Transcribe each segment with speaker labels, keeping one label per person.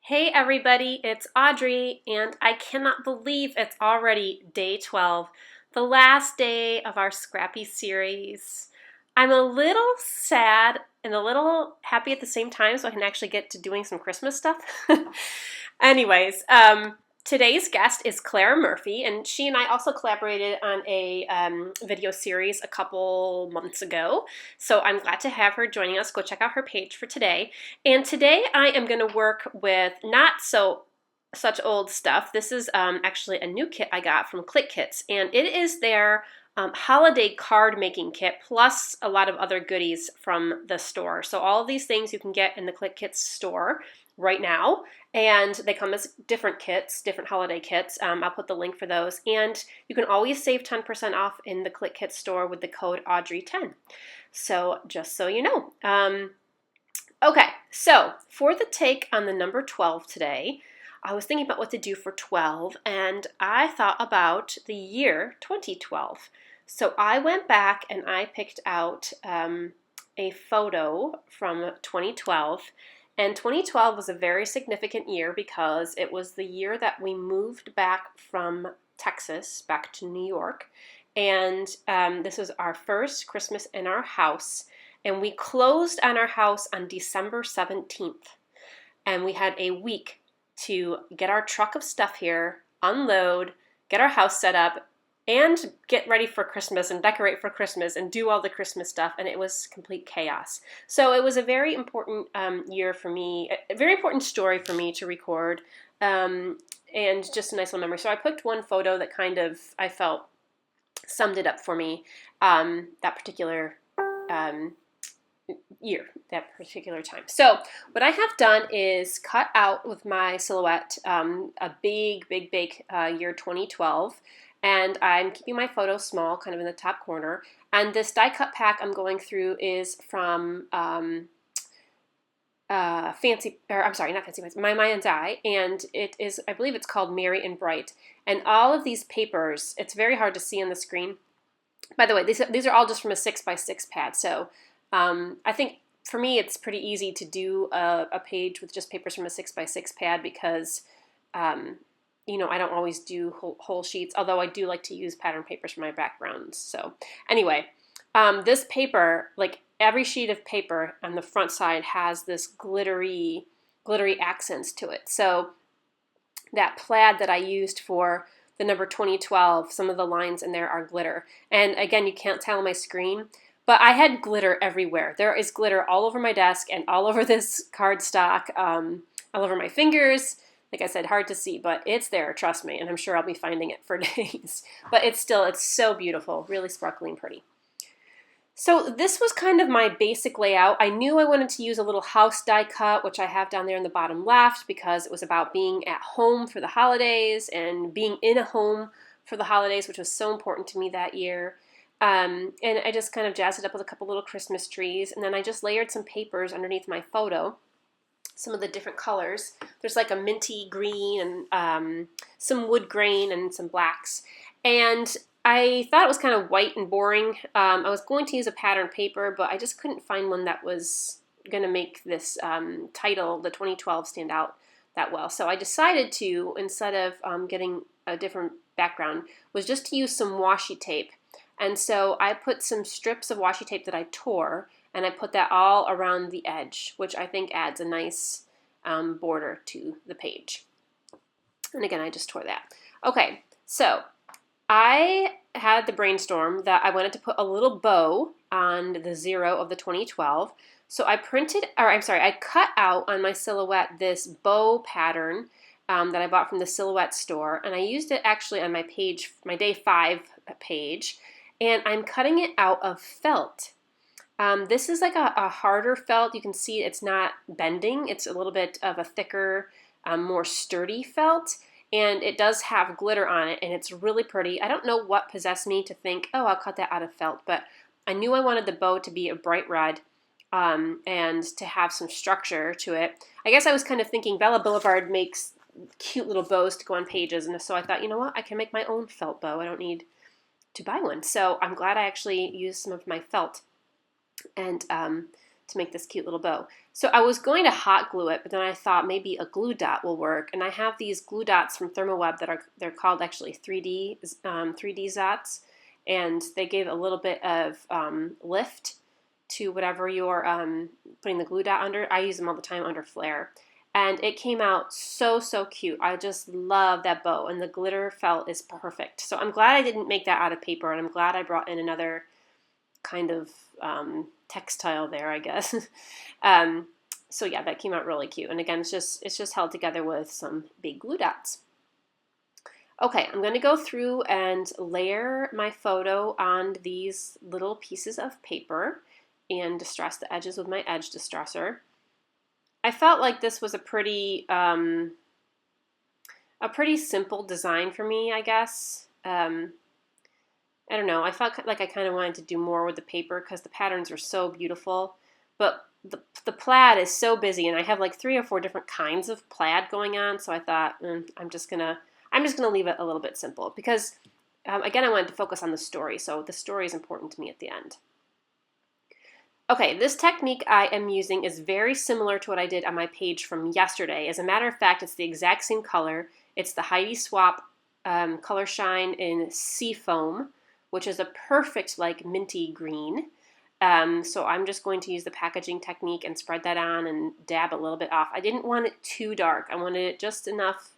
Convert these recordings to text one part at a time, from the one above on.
Speaker 1: Hey everybody, it's Audrey, and I cannot believe it's already day 12, the last day of our Scrappy series. I'm a little sad and a little happy at the same time, so I can actually get to doing some Christmas stuff. Anyways, today's guest is Claire Murphy, and she and I also collaborated on a video series a couple months ago. So I'm glad to have her joining us. Go check out her page for today. And today I am going to work with not such old stuff. This is actually a new kit I got from Clique Kits, and it is their holiday card making kit plus a lot of other goodies from the store. So all of these things you can get in the Clique Kits store right now, and they come as different kits, different holiday kits. I'll put the link for those, and you can always save 10% off in the Clique Kits store with the code Audrey10. So just so you know. Okay, so for the take on the number 12 today, I was thinking about what to do for 12, and I thought about the year 2012. So I went back and I picked out a photo from 2012, and 2012 was a very significant year because it was the year that we moved back from Texas back to New York, and this was our first Christmas in our house, and we closed on our house on December 17th, and we had a week to get our truck of stuff here, unload, get our house set up, and get ready for Christmas and decorate for Christmas and do all the Christmas stuff, and it was complete chaos. So it was a very important year for me, a very important story for me to record, and just a nice little memory. So I picked one photo that kind of, I felt, summed it up for me, that particular year, that particular time. So what I have done is cut out with my Silhouette a big year 2012, and I'm keeping my photo small, kind of in the top corner. And this die cut pack I'm going through is from My Mind's Eye, and it is, I believe it's called Merry and Bright. And all of these papers, it's very hard to see on the screen. By the way, these are all just from a 6x6 pad, so I think for me it's pretty easy to do a page with just papers from a 6x6 pad because, I don't always do whole sheets, although I do like to use pattern papers for my backgrounds. So anyway, this paper, like every sheet of paper on the front side has this glittery accents to it. So that plaid that I used for the number 2012, some of the lines in there are glitter. And again, you can't tell on my screen, but I had glitter everywhere. There is glitter all over my desk and all over this cardstock, all over my fingers. Like I said, hard to see, but it's there, trust me, and I'm sure I'll be finding it for days. But it's so beautiful, really sparkly and pretty. So this was kind of my basic layout. I knew I wanted to use a little house die cut, which I have down there in the bottom left, because it was about being at home for the holidays and being in a home for the holidays, which was so important to me that year. And I just kind of jazzed it up with a couple little Christmas trees, and then I just layered some papers underneath my photo, some of the different colors. There's like a minty green and some wood grain and some blacks. And I thought it was kind of white and boring. I was going to use a pattern paper, but I just couldn't find one that was going to make this title, the 2012, stand out that well. So I decided to, instead of getting a different background, was just to use some washi tape. And so I put some strips of washi tape that I tore, and I put that all around the edge, which I think adds a nice border to the page. And again, I just tore that. Okay, so I had the brainstorm that I wanted to put a little bow on the 0 of the 2012. So I cut out on my Silhouette this bow pattern that I bought from the Silhouette store, and I used it actually on my page, my day 5 page, and I'm cutting it out of felt. This is like a harder felt. You can see it's not bending. It's a little bit of a thicker, more sturdy felt, and it does have glitter on it, and it's really pretty. I don't know what possessed me to think, oh, I'll cut that out of felt, but I knew I wanted the bow to be a bright red and to have some structure to it. I guess I was kind of thinking Bella Boulevard makes cute little bows to go on pages, and so I thought, you know what, I can make my own felt bow. I don't need to buy one. So I'm glad I actually used some of my felt and to make this cute little bow. So I was going to hot glue it, but then I thought maybe a glue dot will work. And I have these glue dots from Thermoweb that they're called actually 3D dots, and they give a little bit of lift to whatever you're putting the glue dot under. I use them all the time under flare. And it came out so, so cute. I just love that bow, and the glitter felt is perfect. So I'm glad I didn't make that out of paper, and I'm glad I brought in another kind of textile there, I guess. So yeah, that came out really cute. And again, it's just held together with some big glue dots. Okay, I'm going to go through and layer my photo on these little pieces of paper and distress the edges with my edge distressor. I felt like this was a pretty simple design for me, I guess. I don't know. I felt like I kind of wanted to do more with the paper because the patterns are so beautiful. But the plaid is so busy, and I have like 3 or 4 different kinds of plaid going on. So I thought I'm just gonna leave it a little bit simple because again, I wanted to focus on the story. So the story is important to me at the end. Okay, this technique I am using is very similar to what I did on my page from yesterday. As a matter of fact, it's the exact same color. It's the Heidi Swapp Color Shine in Seafoam, which is a perfect like minty green. So I'm just going to use the packaging technique and spread that on and dab a little bit off. I didn't want it too dark. I wanted it just enough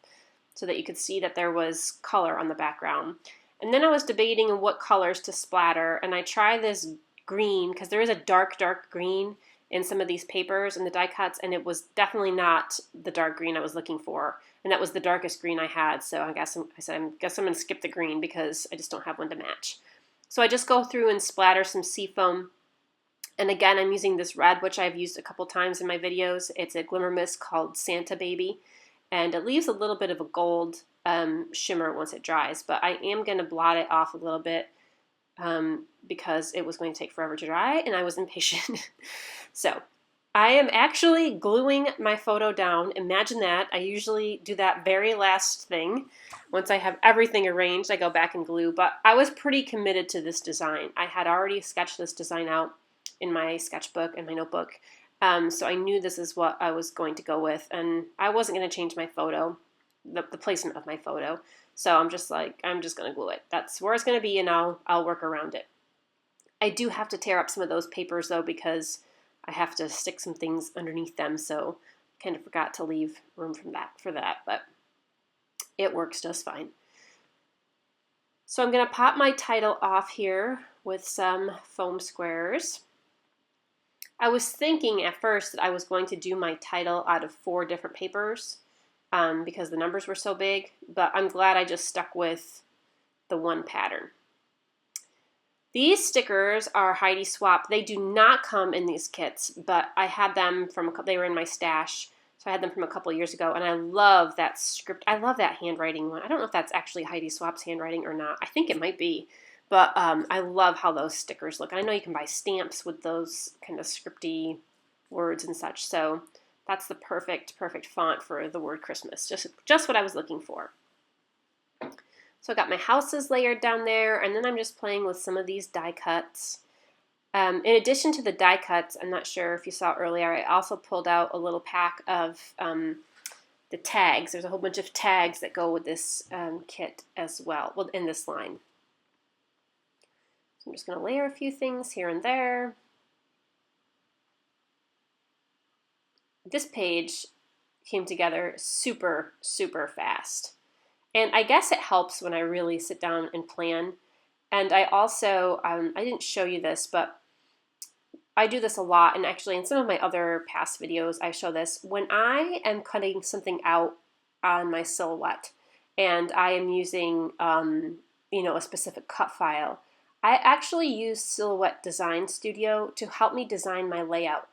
Speaker 1: so that you could see that there was color on the background. And then I was debating on what colors to splatter, and I tried this green because there is a dark green in some of these papers and the die cuts, and it was definitely not the dark green I was looking for, and that was the darkest green I had. So I guess I'm going to skip the green because I just don't have one to match. So I just go through and splatter some seafoam, and again I'm using this red, which I've used a couple times in my videos. It's a glimmer mist called Santa Baby, and it leaves a little bit of a gold shimmer once it dries, but I am going to blot it off a little bit because it was going to take forever to dry and I was impatient. So I am actually gluing my photo down. Imagine that. I usually do that very last thing. Once I have everything arranged, I go back and glue, but I was pretty committed to this design. I had already sketched this design out in my sketchbook and my notebook, so I knew this is what I was going to go with, and I wasn't going to change my photo, the placement of my photo. So I'm just going to glue it. That's where it's going to be, and I'll work around it. I do have to tear up some of those papers, though, because I have to stick some things underneath them, so I kind of forgot to leave room for that, but it works just fine. So I'm going to pop my title off here with some foam squares. I was thinking at first that I was going to do my title out of 4 different papers, because the numbers were so big, but I'm glad I just stuck with the one pattern. These stickers are Heidi Swapp. They do not come in these kits, but I had them they were in my stash, so I had them from a couple years ago, and I love that script. I love that handwriting one. I don't know if that's actually Heidi Swapp's handwriting or not. I think it might be, but I love how those stickers look. And I know you can buy stamps with those kind of scripty words and such, so that's the perfect font for the word Christmas. Just what I was looking for. So I got my houses layered down there, and then I'm just playing with some of these die cuts. In addition to the die cuts, I'm not sure if you saw earlier, I also pulled out a little pack of the tags. There's a whole bunch of tags that go with this kit as well, in this line. So I'm just going to layer a few things here and there. This page came together super fast. And I guess it helps when I really sit down and plan. And I also, I didn't show you this, but I do this a lot. And actually in some of my other past videos, I show this. When I am cutting something out on my silhouette and I am using, a specific cut file, I actually use Silhouette Design Studio to help me design my layout.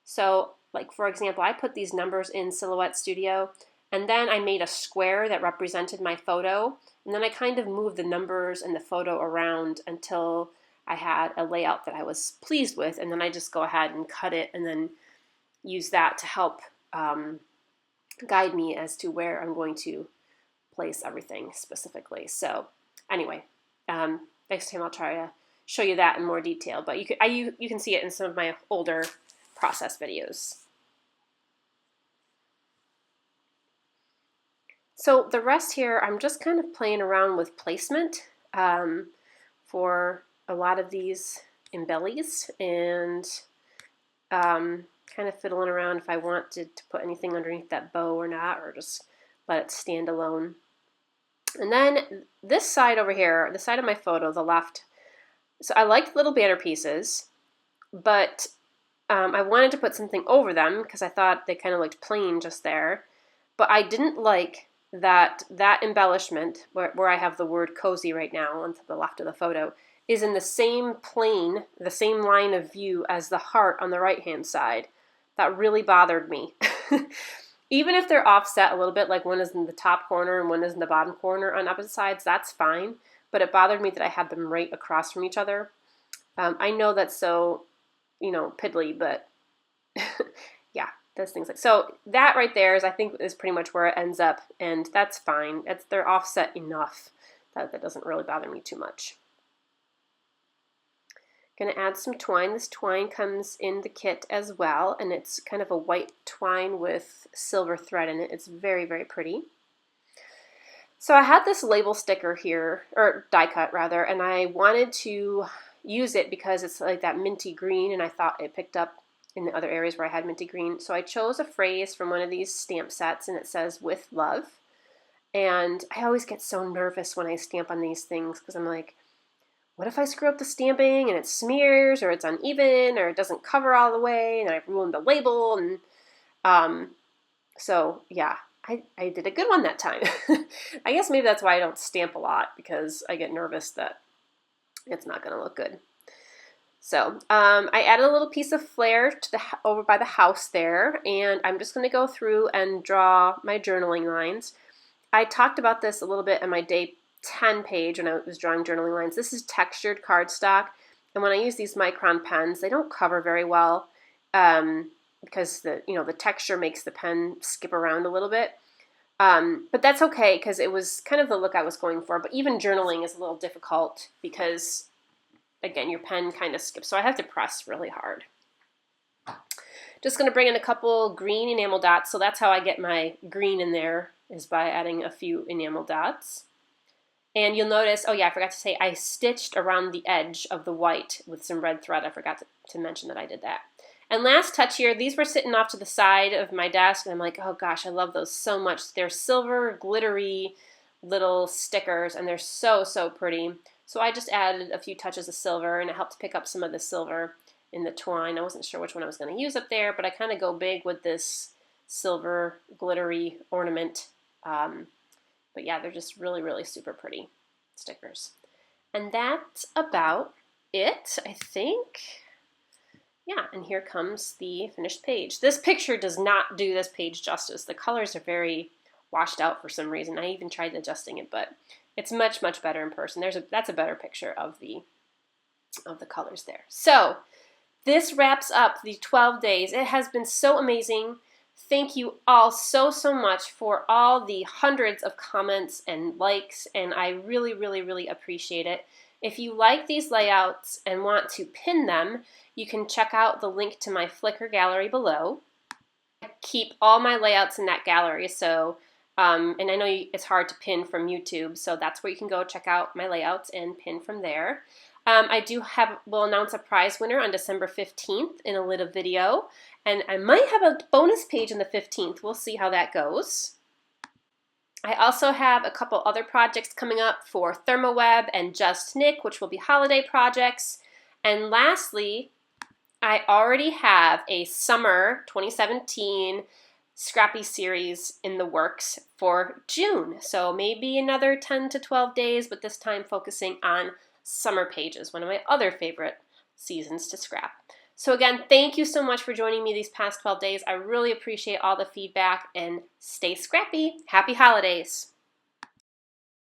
Speaker 1: So, like for example, I put these numbers in Silhouette Studio, and then I made a square that represented my photo, and then I kind of moved the numbers and the photo around until I had a layout that I was pleased with, and then I just go ahead and cut it and then use that to help guide me as to where I'm going to place everything specifically. So anyway, next time I'll try to show you that in more detail, but you can see it in some of my older process videos. So the rest here, I'm just kind of playing around with placement for a lot of these embellies, and kind of fiddling around if I wanted to put anything underneath that bow or not, or just let it stand alone. And then this side over here, the side of my photo, the left, so I liked little banner pieces, but I wanted to put something over them because I thought they kind of looked plain just there. But I didn't like that embellishment, where I have the word cozy right now on the left of the photo, is in the same plane, the same line of view as the heart on the right-hand side. That really bothered me. Even if they're offset a little bit, like one is in the top corner and one is in the bottom corner on opposite sides, that's fine. But it bothered me that I had them right across from each other. I know that's so, piddly, but yeah, those things. So that right there I think is pretty much where it ends up, and that's fine. They're offset enough that doesn't really bother me too much. Going to add some twine. This twine comes in the kit as well, and it's kind of a white twine with silver thread in it. It's very, very pretty. So I had this label sticker here, or die cut rather, and I wanted to use it because it's like that minty green, and I thought it picked up in the other areas where I had minty green. So I chose a phrase from one of these stamp sets, and it says, "With love." And I always get so nervous when I stamp on these things because I'm like, what if I screw up the stamping and it smears, or it's uneven, or it doesn't cover all the way, and I ruined the label? And so yeah, I did a good one that time. I guess maybe that's why I don't stamp a lot, because I get nervous that it's not going to look good. So I added a little piece of flair to over by the house there, and I'm just going to go through and draw my journaling lines. I talked about this a little bit on my day 10 page when I was drawing journaling lines. This is textured cardstock, and when I use these micron pens, they don't cover very well because the texture makes the pen skip around a little bit. But that's okay because it was kind of the look I was going for. But even journaling is a little difficult because, again, your pen kind of skips, so I have to press really hard. Just going to bring in a couple green enamel dots. So that's how I get my green in there, is by adding a few enamel dots. And you'll notice, oh yeah, I forgot to say, I stitched around the edge of the white with some red thread. I forgot to mention that I did that. And last touch here, these were sitting off to the side of my desk, and I'm like, oh gosh, I love those so much. They're silver, glittery little stickers, and they're so, so pretty. So I just added a few touches of silver, and it helped pick up some of the silver in the twine. I wasn't sure which one I was going to use up there, but I kind of go big with this silver glittery ornament. But yeah, they're just really, really super pretty stickers. And that's about it, I think. Yeah, and here comes the finished page. This picture does not do this page justice. The colors are very washed out for some reason. I even tried adjusting it, but it's much, much better in person. That's a better picture of the colors there. So this wraps up the 12 days. It has been so amazing. Thank you all so, so much for all the hundreds of comments and likes, and I really, really, really appreciate it. If you like these layouts and want to pin them, you can check out the link to my Flickr Gallery below. I keep all my layouts in that gallery, so, and I know it's hard to pin from YouTube, so that's where you can go check out my layouts and pin from there. We'll announce a prize winner on December 15th in a little video, and I might have a bonus page on the 15th. We'll see how that goes. I also have a couple other projects coming up for ThermoWeb and Just Nick, which will be holiday projects. And lastly, I already have a summer 2017 Scrappy series in the works for June. So maybe another 10 to 12 days, but this time focusing on summer pages, one of my other favorite seasons to scrap. So again, thank you so much for joining me these past 12 days. I really appreciate all the feedback, and stay scrappy. Happy holidays.